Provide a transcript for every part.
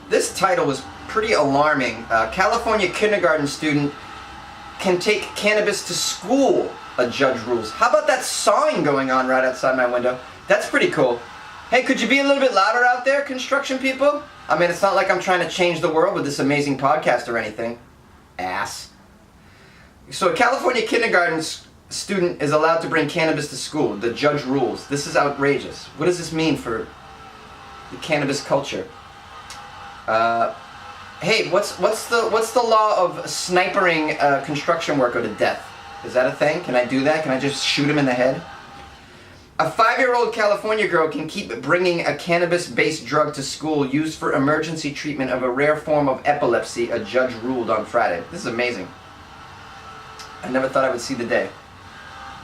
This title was pretty alarming. California kindergarten student can take cannabis to school, a judge rules. How about that sawing going on right outside my window? That's pretty cool. Hey, could you be a little bit louder out there, construction people? I mean, it's not like I'm trying to change the world with this amazing podcast or anything. Ass. So a California kindergarten student is allowed to bring cannabis to school. The judge rules. This is outrageous. What does this mean for the cannabis culture? Hey, what's the law of snipering a construction worker to death? Is that a thing? Can I do that? Can I just shoot him in the head? A 5-year-old California girl can keep bringing a cannabis-based drug to school used for emergency treatment of a rare form of epilepsy, a judge ruled on Friday. This is amazing. I never thought I would see the day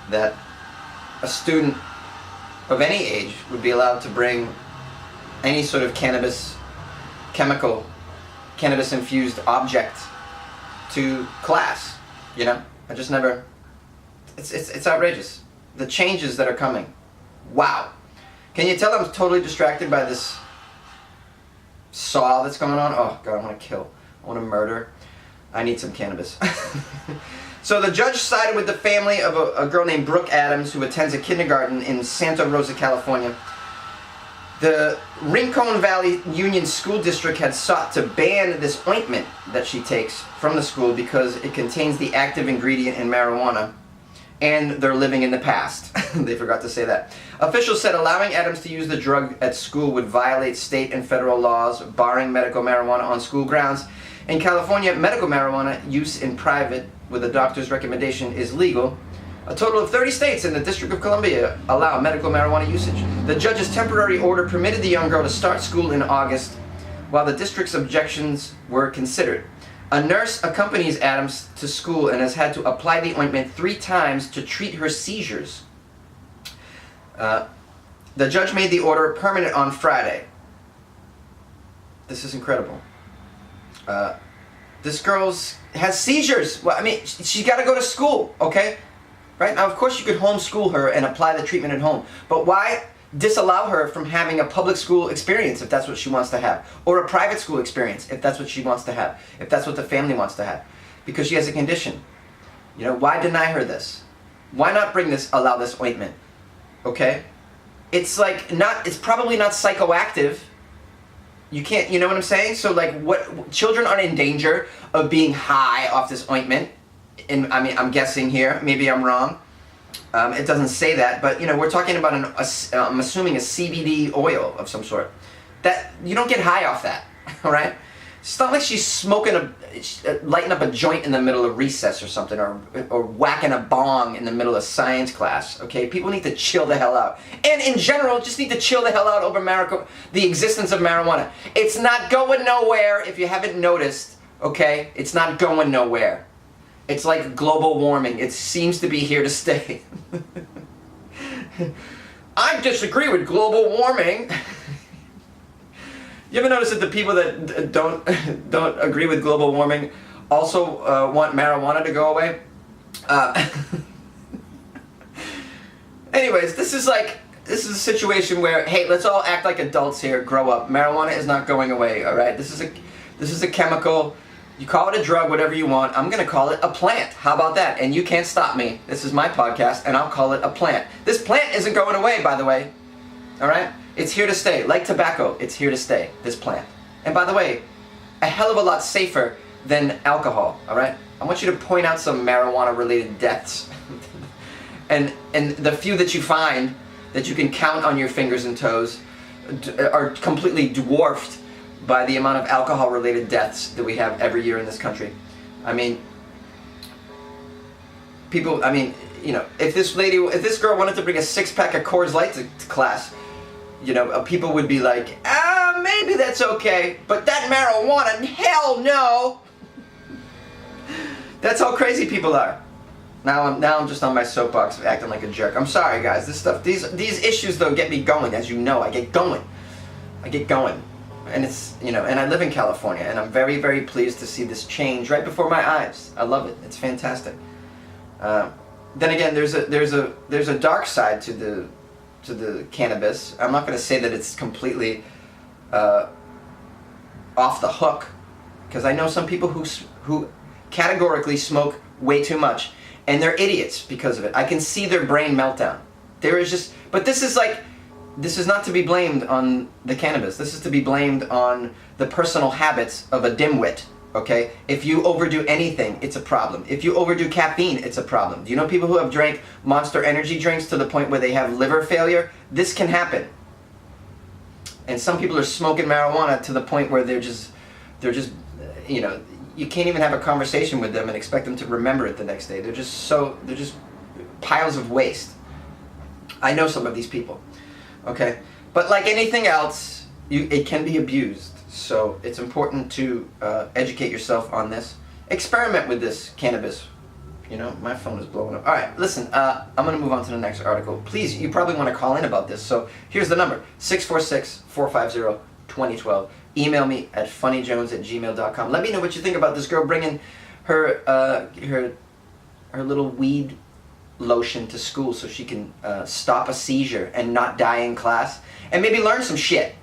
that a student of any age would be allowed to bring any sort of cannabis-infused object to class. You know, I just never. It's outrageous. The changes that are coming. Wow. Can you tell I'm totally distracted by this saw that's going on? Oh God, I want to kill. I want to murder. I need some cannabis. So the judge sided with the family of a girl named Brooke Adams who attends a kindergarten in Santa Rosa, California. The Rincon Valley Union School District had sought to ban this ointment that she takes from the school because it contains the active ingredient in marijuana, and they're living in the past. They forgot to say that. Officials said allowing Adams to use the drug at school would violate state and federal laws barring medical marijuana on school grounds. In California, medical marijuana use in private with a doctor's recommendation is legal. A total of 30 states and the District of Columbia allow medical marijuana usage. The judge's temporary order permitted the young girl to start school in August, while the district's objections were considered. A nurse accompanies Adams to school and has had to apply the ointment 3 times to treat her seizures. The judge made the order permanent on Friday. This is incredible. This girl has seizures. Well, I mean, she's got to go to school, okay? Right? Now, of course, you could homeschool her and apply the treatment at home. But why disallow her from having a public school experience if that's what she wants to have? Or a private school experience if that's what she wants to have? If that's what the family wants to have? Because she has a condition. You know, why deny her this? Why not allow this ointment? Okay? It's like it's probably not psychoactive. You can't, you know what I'm saying? So like, children aren't in danger of being high off this ointment. And I mean, I'm guessing here, maybe I'm wrong. It doesn't say that, but you know, we're talking about I'm assuming a CBD oil of some sort. That, you don't get high off that, all right? It's not like she's smoking lighting up a joint in the middle of recess or something, or whacking a bong in the middle of science class, okay? People need to chill the hell out. And in general, just need to chill the hell out over the existence of marijuana. It's not going nowhere, if you haven't noticed, okay? It's not going nowhere. It's like global warming. It seems to be here to stay. I disagree with global warming. You ever notice that the people that don't agree with global warming also want marijuana to go away? Anyways, this is a situation where, hey, let's all act like adults here. Grow up. Marijuana is not going away. All right. This is a chemical. You call it a drug, whatever you want. I'm going to call it a plant. How about that? And you can't stop me. This is my podcast, and I'll call it a plant. This plant isn't going away, by the way. All right? It's here to stay. Like tobacco, it's here to stay, this plant. And by the way, a hell of a lot safer than alcohol, all right? I want you to point out some marijuana-related deaths. and the few that you find that you can count on your fingers and toes are completely dwarfed by the amount of alcohol-related deaths that we have every year in this country. I mean, people, I mean, you know, if this girl wanted to bring a 6-pack of Coors Light to class, you know, people would be like, maybe that's okay, but that marijuana, hell no! That's how crazy people are. Now I'm just on my soapbox acting like a jerk. I'm sorry, guys. This stuff, these issues though get me going. As you know, I get going. And it's, you know, and I live in California, and I'm very, very pleased to see this change right before my eyes. I love it. It's fantastic. Then again, there's a dark side to the cannabis. I'm not going to say that it's completely off the hook, because I know some people who categorically smoke way too much, and they're idiots because of it. I can see their brain meltdown. There is just, but this is not to be blamed on the cannabis. This is to be blamed on the personal habits of a dimwit, okay? If you overdo anything, it's a problem. If you overdo caffeine, it's a problem. Do you know people who have drank Monster energy drinks to the point where they have liver failure? This can happen. And some people are smoking marijuana to the point where they're just, you know, you can't even have a conversation with them and expect them to remember it the next day. They're just piles of waste. I know some of these people, okay? But like anything else, it can be abused. So it's important to educate yourself on this. Experiment with this cannabis. You know, my phone is blowing up. All right, listen, I'm going to move on to the next article. Please, you probably want to call in about this. So here's the number, 646-450-2012. Email me at funnyjones@gmail.com. Let me know what you think about this girl bringing her little weed lotion to school so she can stop a seizure and not die in class, and maybe learn some shit.